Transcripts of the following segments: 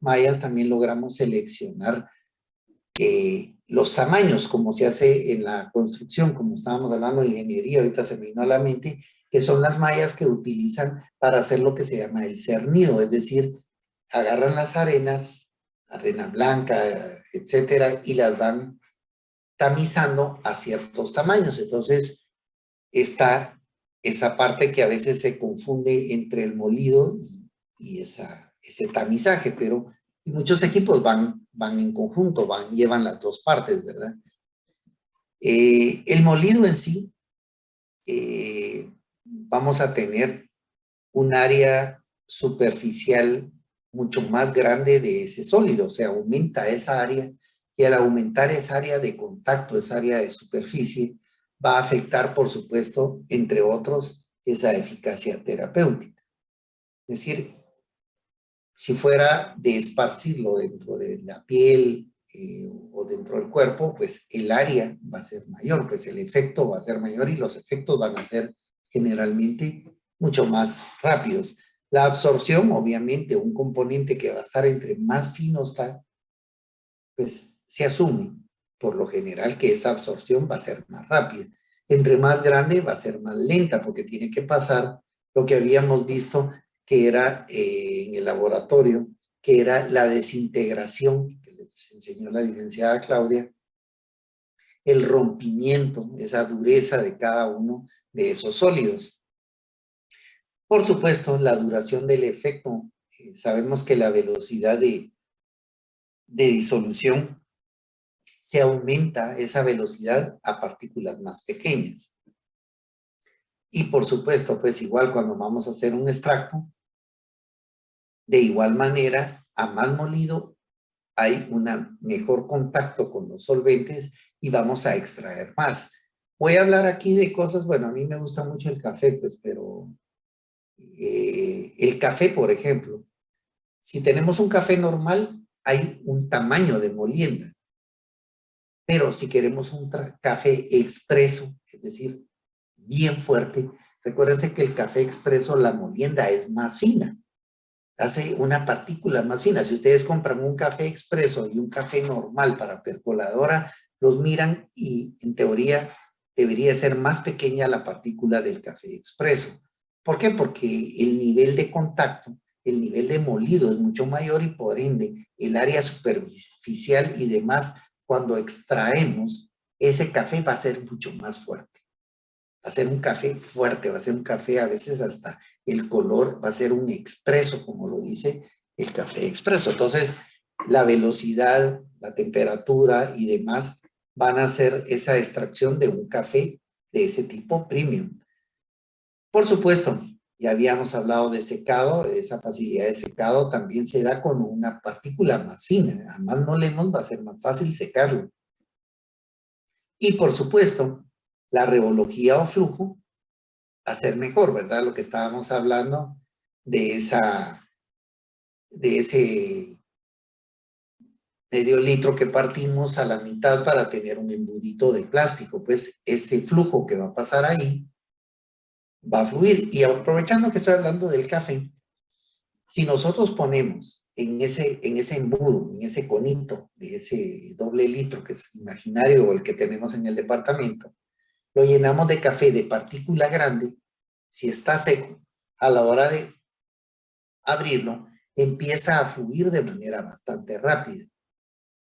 mallas también logramos seleccionar los tamaños, como se hace en la construcción, como estábamos hablando de ingeniería, ahorita se me vino a la mente, que son las mallas que utilizan para hacer lo que se llama el cernido, es decir, agarran las arenas, arena blanca, etcétera, y las van tamizando a ciertos tamaños. Entonces, está esa parte que a veces se confunde entre el molido y ese tamizaje, pero muchos equipos van en conjunto, llevan las dos partes, ¿verdad? El molido en sí, vamos a tener un área superficial mucho más grande de ese sólido, o sea, aumenta esa área, y al aumentar esa área de contacto, esa área de superficie, va a afectar, por supuesto, entre otros, esa eficacia terapéutica. Es decir, si fuera de esparcirlo dentro de la piel o dentro del cuerpo, pues el área va a ser mayor, pues el efecto va a ser mayor y los efectos van a ser generalmente mucho más rápidos. La absorción, obviamente, un componente que va a estar entre más fino está, pues se asume por lo general que esa absorción va a ser más rápida. Entre más grande va a ser más lenta porque tiene que pasar lo que habíamos visto que era en el laboratorio, que era la desintegración, que les enseñó la licenciada Claudia, el rompimiento, esa dureza de cada uno de esos sólidos. Por supuesto, la duración del efecto, sabemos que la velocidad de disolución se aumenta esa velocidad a partículas más pequeñas. Y por supuesto, pues igual cuando vamos a hacer un extracto, de igual manera, a más molido, hay un mejor contacto con los solventes y vamos a extraer más. Voy a hablar aquí de cosas, bueno, a mí me gusta mucho el café, pues, pero el café, por ejemplo, si tenemos un café normal, hay un tamaño de molienda. Pero si queremos un café expreso, es decir, bien fuerte, recuérdense que el café expreso, la molienda es más fina, hace una partícula más fina. Si ustedes compran un café expreso y un café normal para percoladora, los miran y en teoría debería ser más pequeña la partícula del café expreso. ¿Por qué? Porque el nivel de contacto, el nivel de molido es mucho mayor y por ende el área superficial y demás, cuando extraemos, ese café va a ser mucho más fuerte. Va a ser un café fuerte, va a ser un café a veces hasta el color, va a ser un expreso, como lo dice el café expreso. Entonces, la velocidad, la temperatura y demás van a hacer esa extracción de un café de ese tipo premium. Por supuesto, ya habíamos hablado de secado, esa facilidad de secado también se da con una partícula más fina. A más molemos va a ser más fácil secarlo. Y por supuesto, la revología o flujo va a ser mejor, ¿verdad? Lo que estábamos hablando de ese medio litro que partimos a la mitad para tener un embudito de plástico, pues ese flujo que va a pasar ahí va a fluir. Y aprovechando que estoy hablando del café, si nosotros ponemos en ese embudo, en ese conito de ese doble litro que es imaginario o el que tenemos en el departamento, lo llenamos de café de partícula grande, si está seco, a la hora de abrirlo, empieza a fluir de manera bastante rápida.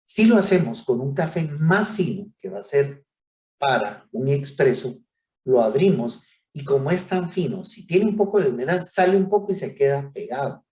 Si lo hacemos con un café más fino, que va a ser para un expreso, lo abrimos y como es tan fino, si tiene un poco de humedad, sale un poco y se queda pegado,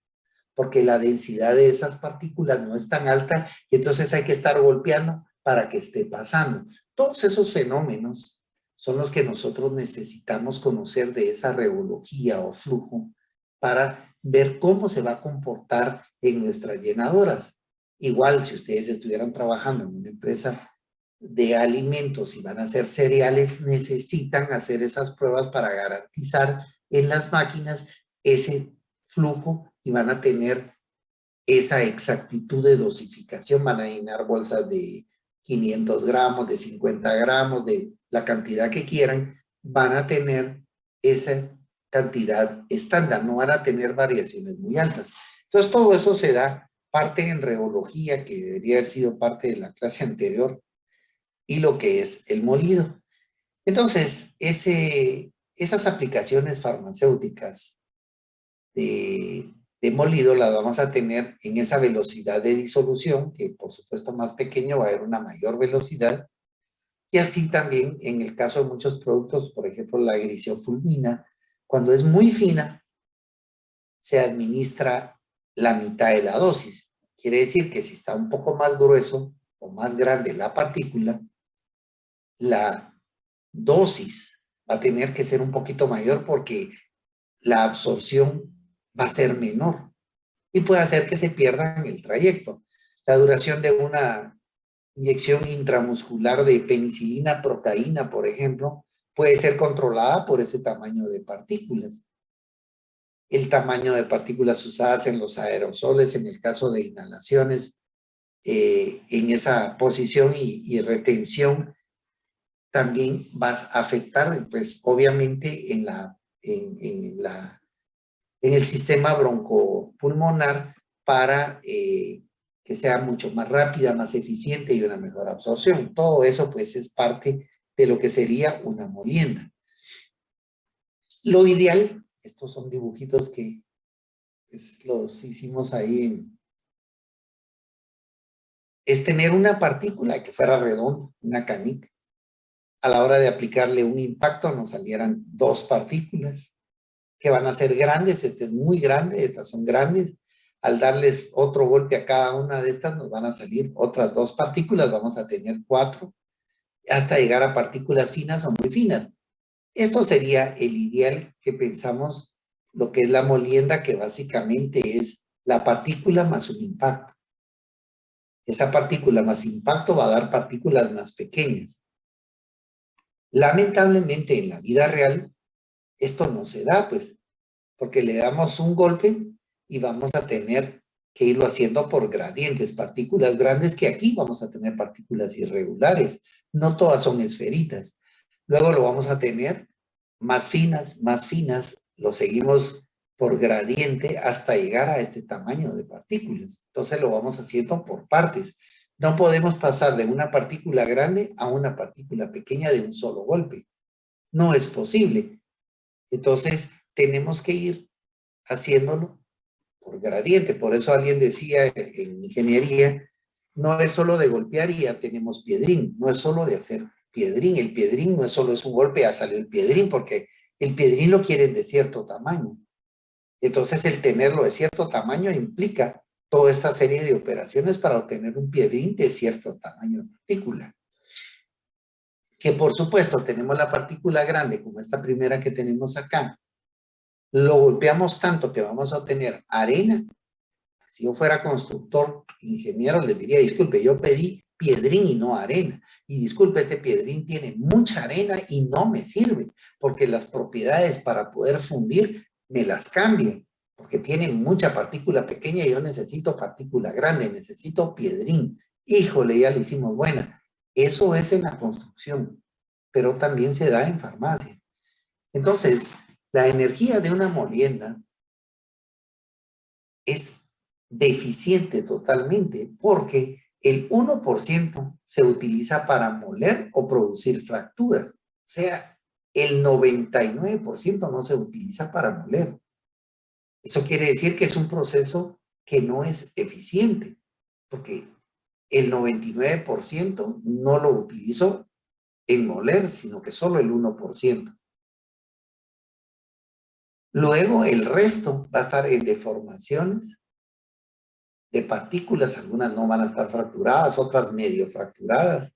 porque la densidad de esas partículas no es tan alta y entonces hay que estar golpeando para que esté pasando. Todos esos fenómenos son los que nosotros necesitamos conocer de esa reología o flujo para ver cómo se va a comportar en nuestras llenadoras. Igual, si ustedes estuvieran trabajando en una empresa de alimentos y van a hacer cereales, necesitan hacer esas pruebas para garantizar en las máquinas ese flujo y van a tener esa exactitud de dosificación, van a llenar bolsas de 500 gramos, de 50 gramos, de la cantidad que quieran, van a tener esa cantidad estándar, no van a tener variaciones muy altas. Entonces todo eso se da parte en reología, que debería haber sido parte de la clase anterior, y lo que es el molido. Entonces, esas aplicaciones farmacéuticas de molido las vamos a tener en esa velocidad de disolución, que por supuesto más pequeño va a haber una mayor velocidad, y así también en el caso de muchos productos, por ejemplo la grisofulmina, cuando es muy fina, se administra la mitad de la dosis. Quiere decir que si está un poco más grueso o más grande la partícula, la dosis va a tener que ser un poquito mayor porque la absorción va a ser menor y puede hacer que se pierda en el trayecto. La duración de una inyección intramuscular de penicilina procaína, por ejemplo, puede ser controlada por ese tamaño de partículas. El tamaño de partículas usadas en los aerosoles, en el caso de inhalaciones, en esa posición y retención, también va a afectar, pues, obviamente, en el sistema broncopulmonar para que sea mucho más rápida, más eficiente y una mejor absorción. Todo eso, pues, es parte de lo que sería una molienda. Lo ideal, estos son dibujitos que pues, los hicimos ahí, es tener una partícula que fuera redonda, una canica. A la hora de aplicarle un impacto nos salieran dos partículas que van a ser grandes. Este es muy grande, estas son grandes. Al darles otro golpe a cada una de estas nos van a salir otras dos partículas, vamos a tener 4, hasta llegar a partículas finas o muy finas. Esto sería el ideal que pensamos, lo que es la molienda, que básicamente es la partícula más un impacto. Esa partícula más impacto va a dar partículas más pequeñas. Lamentablemente en la vida real esto no se da, pues, porque le damos un golpe y vamos a tener que irlo haciendo por gradientes, partículas grandes, que aquí vamos a tener partículas irregulares, no todas son esferitas. Luego lo vamos a tener más finas, lo seguimos por gradiente hasta llegar a este tamaño de partículas. Entonces lo vamos haciendo por partes. No podemos pasar de una partícula grande a una partícula pequeña de un solo golpe. No es posible. Entonces tenemos que ir haciéndolo por gradiente. Por eso alguien decía en ingeniería, no es solo de golpear y ya tenemos piedrín, no es solo de hacer piedrín. El piedrín no es solo es un golpe, ya salió el piedrín, porque el piedrín lo quieren de cierto tamaño. Entonces el tenerlo de cierto tamaño implica toda esta serie de operaciones para obtener un piedrín de cierto tamaño de partícula. Que por supuesto tenemos la partícula grande, como esta primera que tenemos acá, lo golpeamos tanto que vamos a obtener arena. Si yo fuera constructor, ingeniero, les diría, disculpe, yo pedí piedrín y no arena. Y disculpe, este piedrín tiene mucha arena y no me sirve, porque las propiedades para poder fundir me las cambio, porque tiene mucha partícula pequeña y yo necesito partícula grande, necesito piedrín. Híjole, ya le hicimos buena. Eso es en la construcción, pero también se da en farmacia. Entonces, la energía de una molienda es deficiente totalmente porque el 1% se utiliza para moler o producir fracturas. O sea, el 99% no se utiliza para moler. Eso quiere decir que es un proceso que no es eficiente, porque el 99% no lo utilizo en moler, sino que solo el 1%. Luego el resto va a estar en deformaciones de partículas, algunas no van a estar fracturadas, otras medio fracturadas.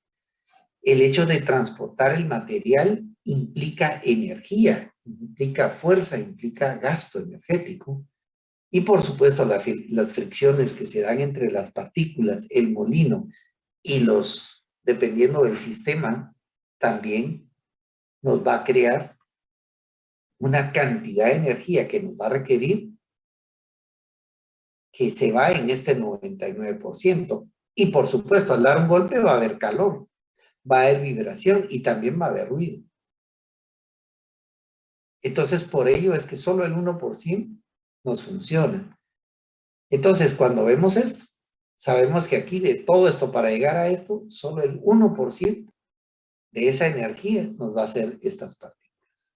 El hecho de transportar el material implica energía, implica fuerza, implica gasto energético. Y por supuesto las fricciones que se dan entre las partículas, el molino y dependiendo del sistema, también nos va a crear una cantidad de energía que nos va a requerir, que se va en este 99%. Y por supuesto, al dar un golpe va a haber calor, va a haber vibración y también va a haber ruido. Entonces, por ello es que solo el 1% nos funciona. Entonces, cuando vemos esto, Sabemos que aquí de todo esto, para llegar a esto, solo el 1% de esa energía nos va a hacer estas partículas.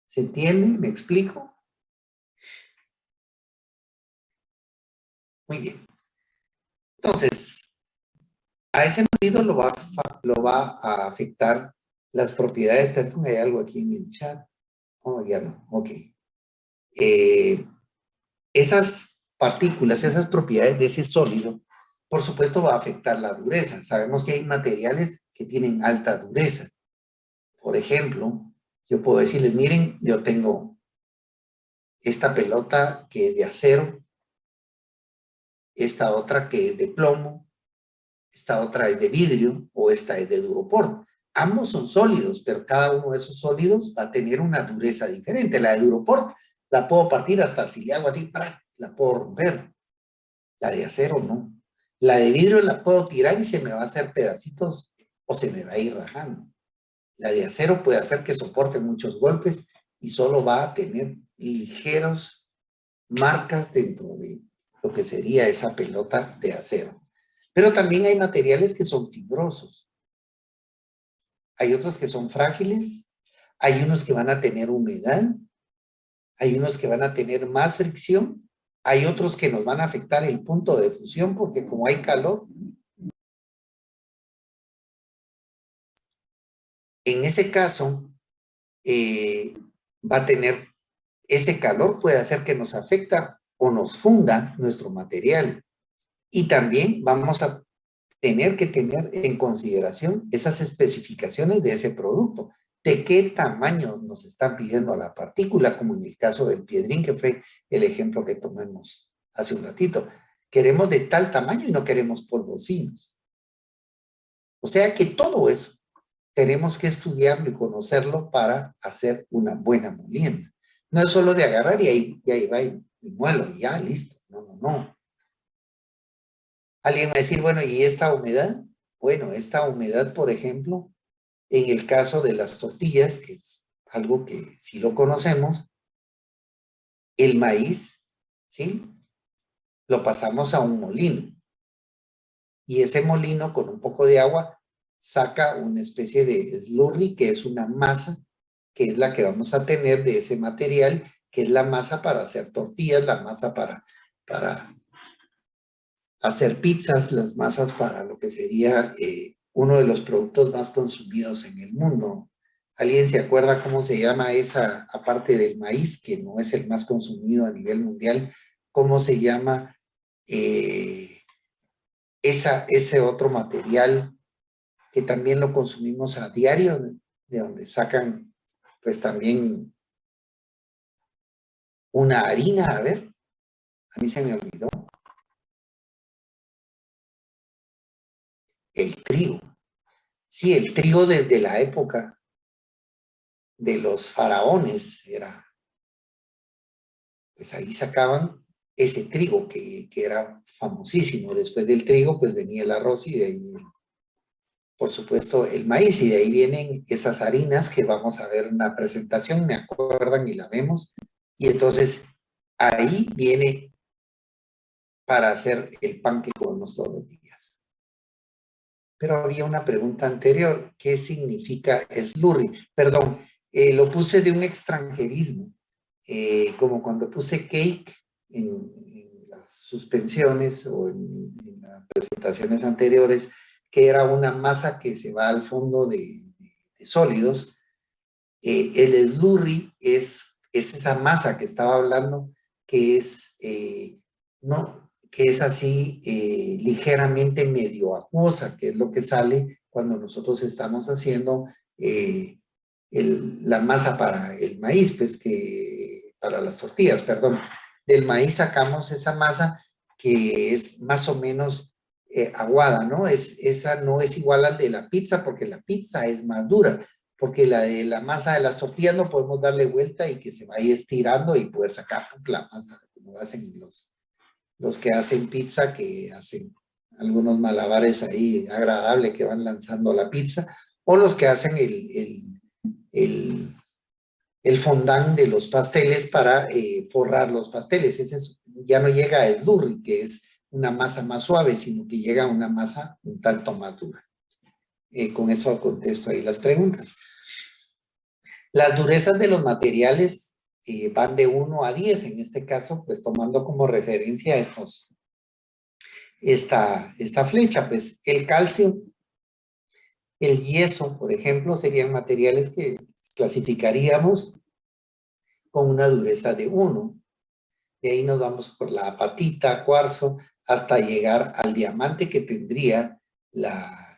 ¿Se entiende? ¿Me explico? Muy bien. Entonces, a ese ruido lo va a afectar las propiedades. Perdón, hay algo aquí en el chat. Oh, ya no. Ok. Esas partículas, esas propiedades de ese sólido, por supuesto va a afectar la dureza. Sabemos que hay materiales que tienen alta dureza. Por ejemplo, yo puedo decirles, miren, yo tengo esta pelota que es de acero, esta otra que es de plomo, esta otra es de vidrio o esta es de duropor. Ambos son sólidos, pero cada uno de esos sólidos va a tener una dureza diferente. La de duropor la puedo partir hasta si le hago así, la puedo romper. La de acero no. La de vidrio la puedo tirar y se me va a hacer pedacitos o se me va a ir rajando. La de acero puede hacer que soporte muchos golpes y solo va a tener ligeros marcas dentro de lo que sería esa pelota de acero. Pero también hay materiales que son fibrosos. Hay otros que son frágiles. Hay unos que van a tener humedad. Hay unos que van a tener más fricción. Hay otros que nos van a afectar el punto de fusión porque como hay calor, en ese caso va a tener ese calor, puede hacer que nos afecta o nos funda nuestro material. Y también vamos a tener que tener en consideración esas especificaciones de ese producto. ¿De qué tamaño nos están pidiendo a la partícula? Como en el caso del piedrín, que fue el ejemplo que tomamos hace un ratito. Queremos de tal tamaño y no queremos polvos finos. O sea que todo eso tenemos que estudiarlo y conocerlo para hacer una buena molienda. No es solo de agarrar y ahí va y muelo y ya, listo. No, no, no. Alguien va a decir, bueno, ¿y esta humedad? Bueno, esta humedad, por ejemplo, en el caso de las tortillas, que es algo que sí lo conocemos, el maíz, ¿sí? Lo pasamos a un molino. Y ese molino con un poco de agua saca una especie de slurry, que es una masa, que es la que vamos a tener de ese material, que es la masa para hacer tortillas, la masa para hacer pizzas, las masas para lo que sería uno de los productos más consumidos en el mundo. ¿Alguien se acuerda cómo se llama esa, aparte del maíz, que no es el más consumido a nivel mundial, cómo se llama ese otro material que también lo consumimos a diario, de donde sacan pues también una harina? A ver, a mí se me olvidó. El trigo. Sí, el trigo desde la época de los faraones era, pues ahí sacaban ese trigo que era famosísimo. Después del trigo pues venía el arroz y de ahí, por supuesto, el maíz, y de ahí vienen esas harinas que vamos a ver en una presentación, me acuerdan y la vemos, y entonces ahí viene para hacer el pan que comemos todos los días. Pero había una pregunta anterior, ¿qué significa slurry? Perdón, lo puse de un extranjerismo, como cuando puse cake en las suspensiones o en las presentaciones anteriores, que era una masa que se va al fondo de sólidos. El slurry es esa masa que estaba hablando, que es, no, que es así ligeramente medio acuosa, que es lo que sale cuando nosotros estamos haciendo la masa para el maíz, pues que para las tortillas, perdón. Del maíz sacamos esa masa que es más o menos aguada, ¿no? Esa no es igual al de la pizza, porque la pizza es más dura, porque la de la masa de las tortillas no podemos darle vuelta y que se vaya estirando y poder sacar la masa, como hacen los que hacen pizza, que hacen algunos malabares ahí agradables que van lanzando la pizza, o los que hacen el fondant de los pasteles para forrar los pasteles. Ese ya no llega a slurry, que es una masa más suave, sino que llega a una masa un tanto más dura. Con eso contesto ahí las preguntas. Las durezas de los materiales van de 1 a 10, en este caso, pues tomando como referencia esta flecha, pues el calcio, el yeso, por ejemplo, serían materiales que clasificaríamos con una dureza de 1. De ahí nos vamos por la apatita, cuarzo, hasta llegar al diamante que tendría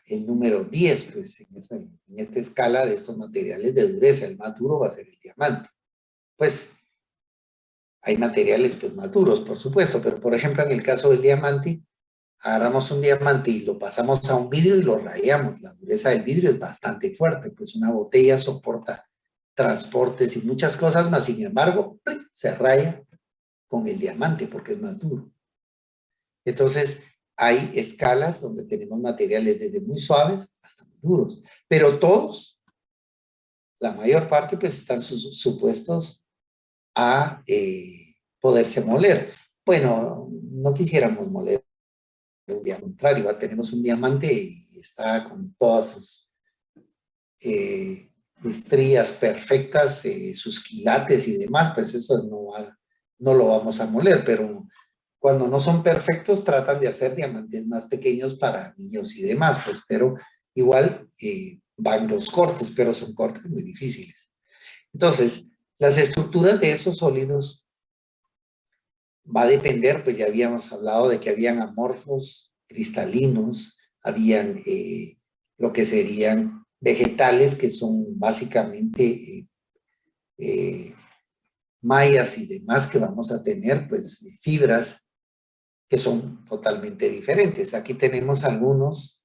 el número 10, pues en esta escala de estos materiales de dureza. El más duro va a ser el diamante. Pues hay materiales pues más duros, por supuesto, pero por ejemplo en el caso del diamante, agarramos un diamante y lo pasamos a un vidrio y lo rayamos. La dureza del vidrio es bastante fuerte, pues una botella soporta transportes y muchas cosas más, sin embargo, se raya con el diamante porque es más duro. Entonces, hay escalas donde tenemos materiales desde muy suaves hasta muy duros, pero todos, la mayor parte, pues están supuestos a poderse moler. Bueno, no quisiéramos moler un día contrario, tenemos un diamante y está con todas sus estrías perfectas, sus quilates y demás, pues eso no lo vamos a moler, pero cuando no son perfectos tratan de hacer diamantes más pequeños para niños y demás, pues, pero igual van los cortes, pero son cortes muy difíciles. Entonces, las estructuras de esos sólidos va a depender, pues ya habíamos hablado de que habían amorfos, cristalinos, habían lo que serían vegetales, que son básicamente mallas y demás que vamos a tener, pues fibras que son totalmente diferentes. Aquí tenemos algunos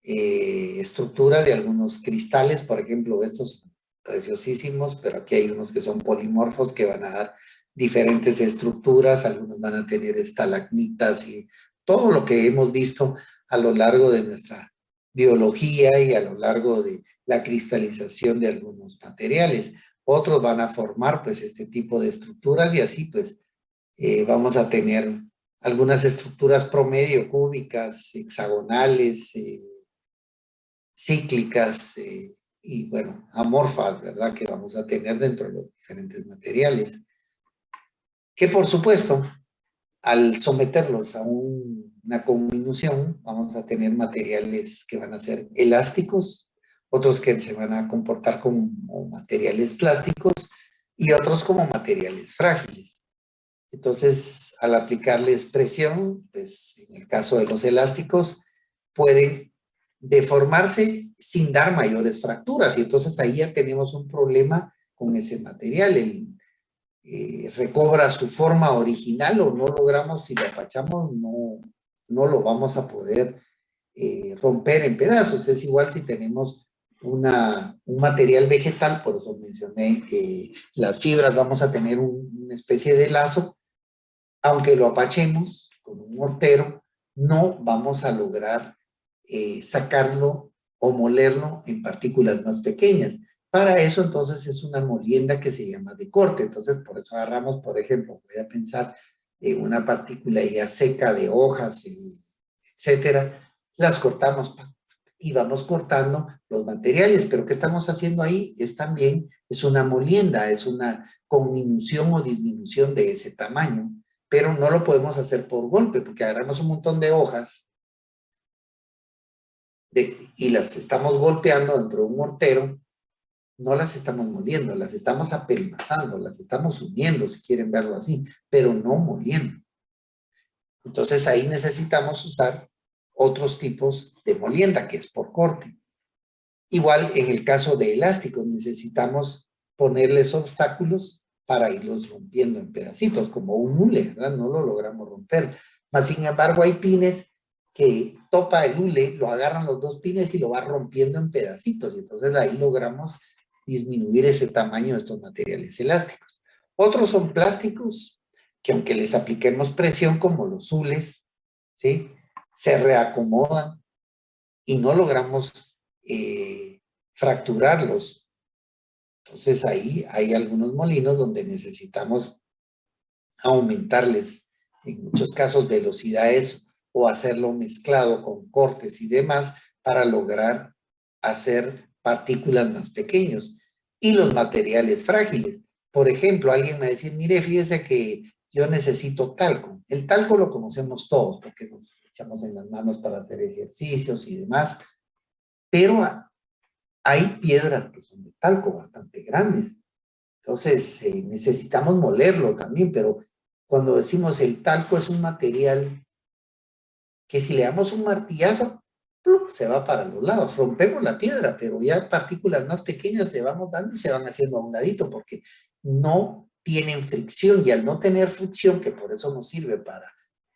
estructuras de algunos cristales, por ejemplo, estos son preciosísimos, pero aquí hay unos que son polimorfos que van a dar diferentes estructuras, algunos van a tener estalagmitas y todo lo que hemos visto a lo largo de nuestra biología y a lo largo de la cristalización de algunos materiales. Otros van a formar pues este tipo de estructuras y así pues vamos a tener algunas estructuras promedio cúbicas, hexagonales, cíclicas y bueno, amorfas, ¿verdad? Que vamos a tener dentro de los diferentes materiales. Que por supuesto, al someterlos a una conminución, vamos a tener materiales que van a ser elásticos, otros que se van a comportar como materiales plásticos y otros como materiales frágiles. Entonces, al aplicarles presión, pues en el caso de los elásticos, pueden deformarse sin dar mayores fracturas. Y entonces ahí ya tenemos un problema con ese material. Recobra su forma original o no logramos, si lo apachamos, no lo vamos a poder romper en pedazos. Es igual si tenemos un material vegetal, por eso mencioné que las fibras vamos a tener una especie de lazo. Aunque lo apachemos con un mortero, no vamos a lograr sacarlo o molerlo en partículas más pequeñas. Para eso, entonces, es una molienda que se llama de corte. Entonces, por eso agarramos, por ejemplo, voy a pensar en una partícula ya seca de hojas, etcétera, las cortamos y vamos cortando los materiales. Pero ¿qué estamos haciendo ahí? Es una molienda, es una conminución o disminución de ese tamaño, pero no lo podemos hacer por golpe, porque agarramos un montón de hojas y las estamos golpeando dentro de un mortero, no las estamos moliendo, las estamos apelmazando, las estamos uniendo, si quieren verlo así, pero no moliendo. Entonces ahí necesitamos usar otros tipos de molienda, que es por corte. Igual en el caso de elásticos, necesitamos ponerles obstáculos para irlos rompiendo en pedacitos, como un hule, ¿verdad? No lo logramos romper. Mas, sin embargo, hay pines que topa el hule, lo agarran los dos pines y lo va rompiendo en pedacitos. Y entonces ahí logramos disminuir ese tamaño de estos materiales elásticos. Otros son plásticos, que aunque les apliquemos presión, como los hules, ¿sí? Se reacomodan y no logramos fracturarlos. Entonces ahí hay algunos molinos donde necesitamos aumentarles, en muchos casos, velocidades o hacerlo mezclado con cortes y demás para lograr hacer partículas más pequeños. Y los materiales frágiles. Por ejemplo, alguien me va a decir, mire, fíjese que yo necesito talco. El talco lo conocemos todos porque nos echamos en las manos para hacer ejercicios y demás, pero hay piedras que son de talco bastante grandes. Entonces, necesitamos molerlo también, pero cuando decimos el talco es un material que si le damos un martillazo, ¡plup!, se va para los lados. Rompemos la piedra, pero ya partículas más pequeñas le vamos dando y se van haciendo a un ladito porque no tienen fricción, y al no tener fricción, que por eso nos sirve para,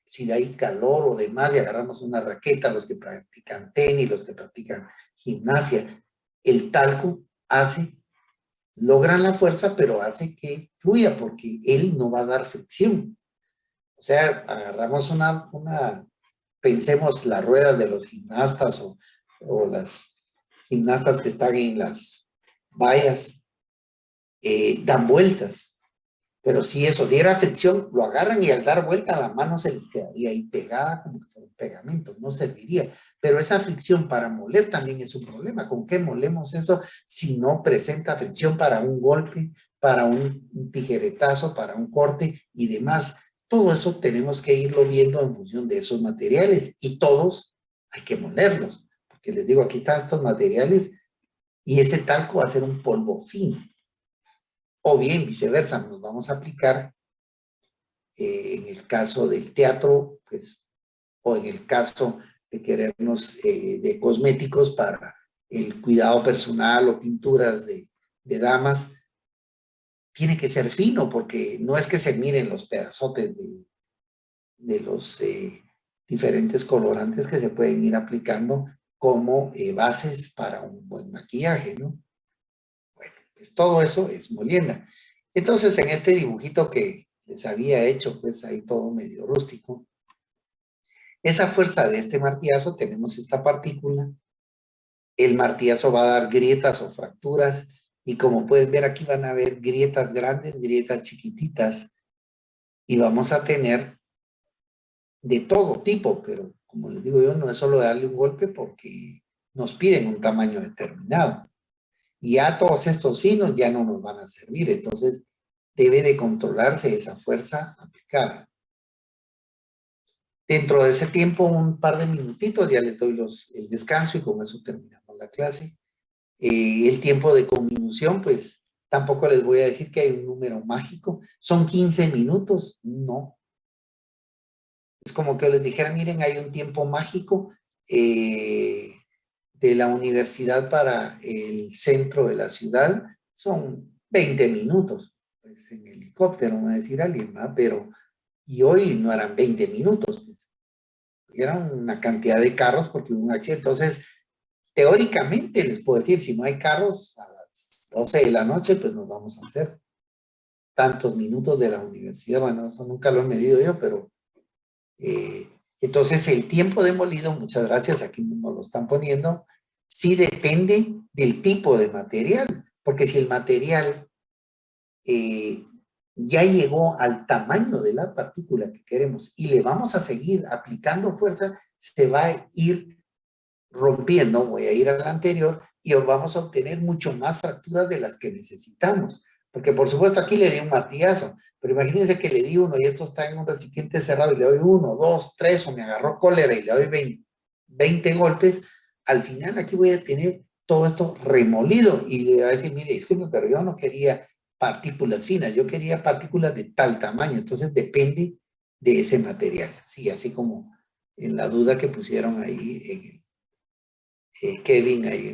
si hay calor o demás, y agarramos una raqueta, los que practican tenis, los que practican gimnasia, el talco logran la fuerza, pero hace que fluya porque él no va a dar fricción. O sea, agarramos pensemos las ruedas de los gimnastas o las gimnastas que están en las vallas, dan vueltas. Pero si eso diera fricción, lo agarran y al dar vuelta la mano se les quedaría ahí pegada como que fuera un pegamento, no serviría. Pero esa fricción para moler también es un problema. ¿Con qué molemos eso si no presenta fricción para un golpe, para un tijeretazo, para un corte y demás? Todo eso tenemos que irlo viendo en función de esos materiales y todos hay que molerlos. Porque les digo, aquí están estos materiales y ese talco va a ser un polvo fino. O bien viceversa, nos vamos a aplicar en el caso del teatro, pues, o en el caso de querernos de cosméticos para el cuidado personal o pinturas de damas, tiene que ser fino porque no es que se miren los pedazotes de los diferentes colorantes que se pueden ir aplicando como bases para un buen maquillaje, ¿no? Bueno, pues todo eso es molienda. Entonces, en este dibujito que les había hecho, pues ahí todo medio rústico, esa fuerza de este martillazo, tenemos esta partícula, el martillazo va a dar grietas o fracturas, y como pueden ver aquí van a haber grietas grandes, grietas chiquititas, y vamos a tener de todo tipo, pero como les digo yo, no es solo darle un golpe porque nos piden un tamaño determinado. Y ya todos estos finos ya no nos van a servir, entonces debe de controlarse esa fuerza aplicada. Dentro de ese tiempo, un par de minutitos, ya les doy el descanso y con eso terminamos la clase. El tiempo de conminución, pues tampoco les voy a decir que hay un número mágico. ¿Son 15 minutos? No. Es como que les dijera, miren, hay un tiempo mágico de la universidad para el centro de la ciudad. Son 20 minutos. Pues en helicóptero, va a decir alguien, ¿va? Pero, y hoy no eran 20 minutos. Eran una cantidad de carros porque hubo un accidente. Entonces, teóricamente les puedo decir, si no hay carros a las 12 de la noche, pues nos vamos a hacer tantos minutos de la universidad. Bueno, eso nunca lo he medido yo, pero entonces el tiempo de molido, muchas gracias, aquí nos lo están poniendo, sí depende del tipo de material, porque si el material ya llegó al tamaño de la partícula que queremos y le vamos a seguir aplicando fuerza, se va a ir rompiendo, voy a ir al anterior, y vamos a obtener mucho más fracturas de las que necesitamos. Porque por supuesto aquí le di un martillazo, pero imagínense que le di uno y esto está en un recipiente cerrado y le doy 1, 2, 3, o me agarró cólera y le doy 20 golpes, al final aquí voy a tener todo esto remolido y le va a decir, mire, disculpe, pero yo no quería partículas finas, yo quería partículas de tal tamaño, entonces depende de ese material. Sí, así como en la duda que pusieron ahí en Kevin ahí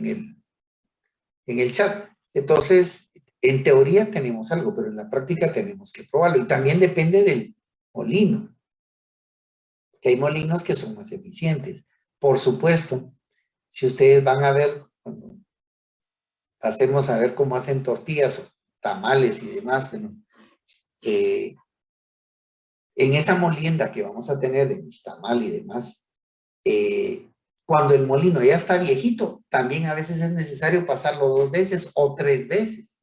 en el chat. Entonces, en teoría tenemos algo, pero en la práctica tenemos que probarlo. Y también depende del molino, que hay molinos que son más eficientes. Por supuesto, si ustedes van a ver, cuando hacemos a ver cómo hacen tortillas o tamales y demás, bueno, en esa molienda que vamos a tener de tamal y demás, cuando el molino ya está viejito, también a veces es necesario pasarlo 2 veces o 3 veces.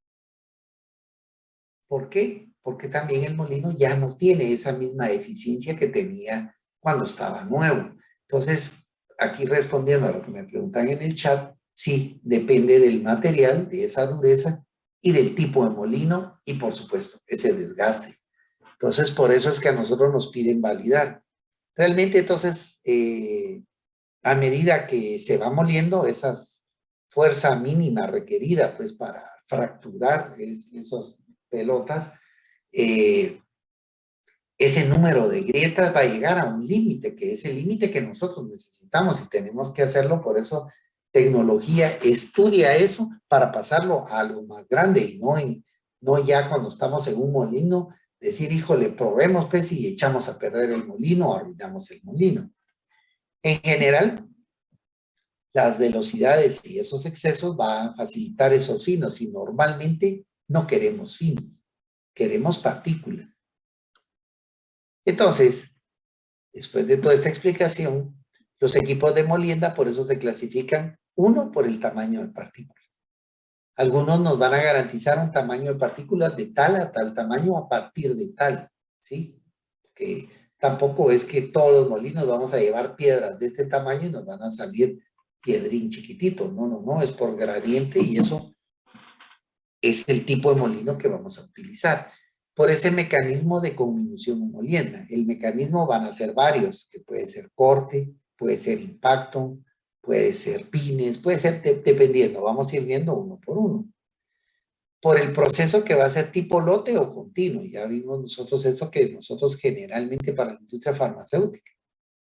¿Por qué? Porque también el molino ya no tiene esa misma eficiencia que tenía cuando estaba nuevo. Entonces, aquí respondiendo a lo que me preguntan en el chat, sí, depende del material, de esa dureza y del tipo de molino y, por supuesto, ese desgaste. Entonces, por eso es que a nosotros nos piden validar. Realmente, entonces, a medida que se va moliendo, esa fuerza mínima requerida, pues, para fracturar esas pelotas, ese número de grietas va a llegar a un límite, que es el límite que nosotros necesitamos y tenemos que hacerlo. Por eso, tecnología estudia eso para pasarlo a algo más grande y no ya cuando estamos en un molino, decir, híjole, probemos pues y echamos a perder el molino o arruinamos el molino. En general, las velocidades y esos excesos van a facilitar esos finos y normalmente no queremos finos, queremos partículas. Entonces, después de toda esta explicación, los equipos de molienda por eso se clasifican, uno, por el tamaño de partículas. Algunos nos van a garantizar un tamaño de partículas de tal a tal tamaño a partir de tal, ¿sí? Que tampoco es que todos los molinos vamos a llevar piedras de este tamaño y nos van a salir piedrín chiquitito. No, no, no, es por gradiente y eso es el tipo de molino que vamos a utilizar. Por ese mecanismo de conminución o molienda. El mecanismo van a ser varios, que puede ser corte, puede ser impacto, puede ser pines, puede ser dependiendo, vamos a ir viendo uno por uno. Por el proceso que va a ser tipo lote o continuo. Ya vimos nosotros eso que nosotros generalmente para la industria farmacéutica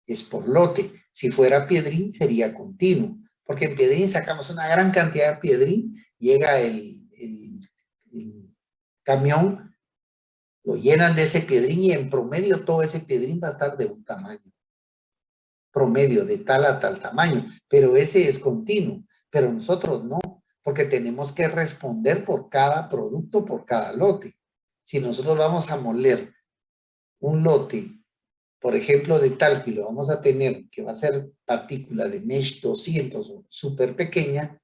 es por lote. Si fuera piedrín sería continuo, porque en piedrín sacamos una gran cantidad de piedrín, llega el camión, lo llenan de ese piedrín y en promedio todo ese piedrín va a estar de un tamaño. Promedio de tal a tal tamaño, pero ese es continuo, pero nosotros no, porque tenemos que responder por cada producto, por cada lote. Si nosotros vamos a moler un lote, por ejemplo, de talco y lo vamos a tener, que va a ser partícula de mesh 200 o súper pequeña,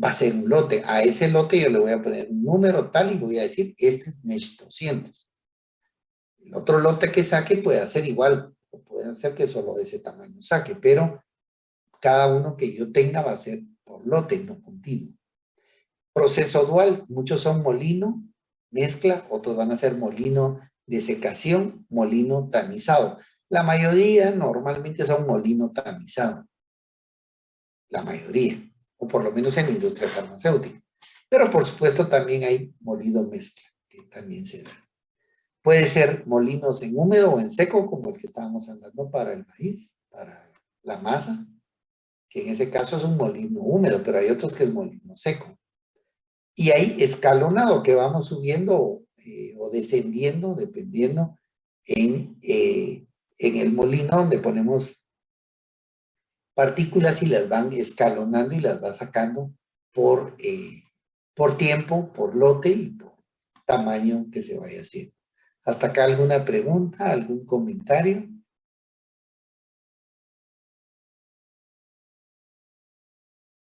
va a ser un lote. A ese lote yo le voy a poner un número tal y voy a decir, este es mesh 200. El otro lote que saque puede hacer igual, o puede hacer que solo de ese tamaño saque, pero cada uno que yo tenga va a ser por lote, no continuo. Proceso dual, muchos son molino, mezcla, otros van a ser molino de secación, molino tamizado. La mayoría normalmente son molino tamizado, la mayoría, o por lo menos en la industria farmacéutica. Pero por supuesto también hay molido mezcla, que también se da. Puede ser molinos en húmedo o en seco, como el que estábamos hablando para el maíz, para la masa, que en ese caso es un molino húmedo, pero hay otros que es molino seco. Y hay escalonado, que vamos subiendo o descendiendo, dependiendo, en el molino donde ponemos partículas y las van escalonando y las va sacando por tiempo, por lote y por tamaño que se vaya haciendo. ¿Hasta acá alguna pregunta, algún comentario?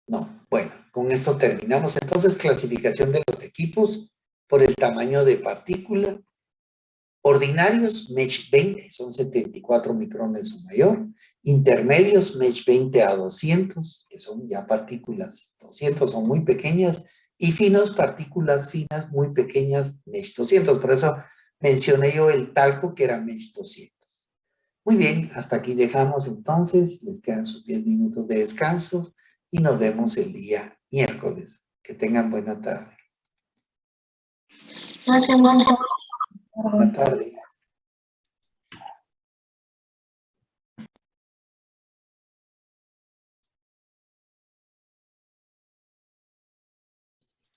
No. Bueno, con esto terminamos. Entonces, clasificación de los equipos por el tamaño de partícula. Ordinarios, Mech 20, son 74 micrones o mayor. Intermedios, Mech 20 a 200, que son ya partículas 200, son muy pequeñas. Y finos, partículas finas muy pequeñas, Mech 200. Por eso mencioné yo el talco, que era Mech 200. Muy bien, hasta aquí dejamos entonces. Les quedan sus 10 minutos de descanso y nos vemos el día miércoles. Que tengan buena tarde. Gracias. Buena tarde.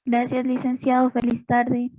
Gracias, licenciado. Feliz tarde.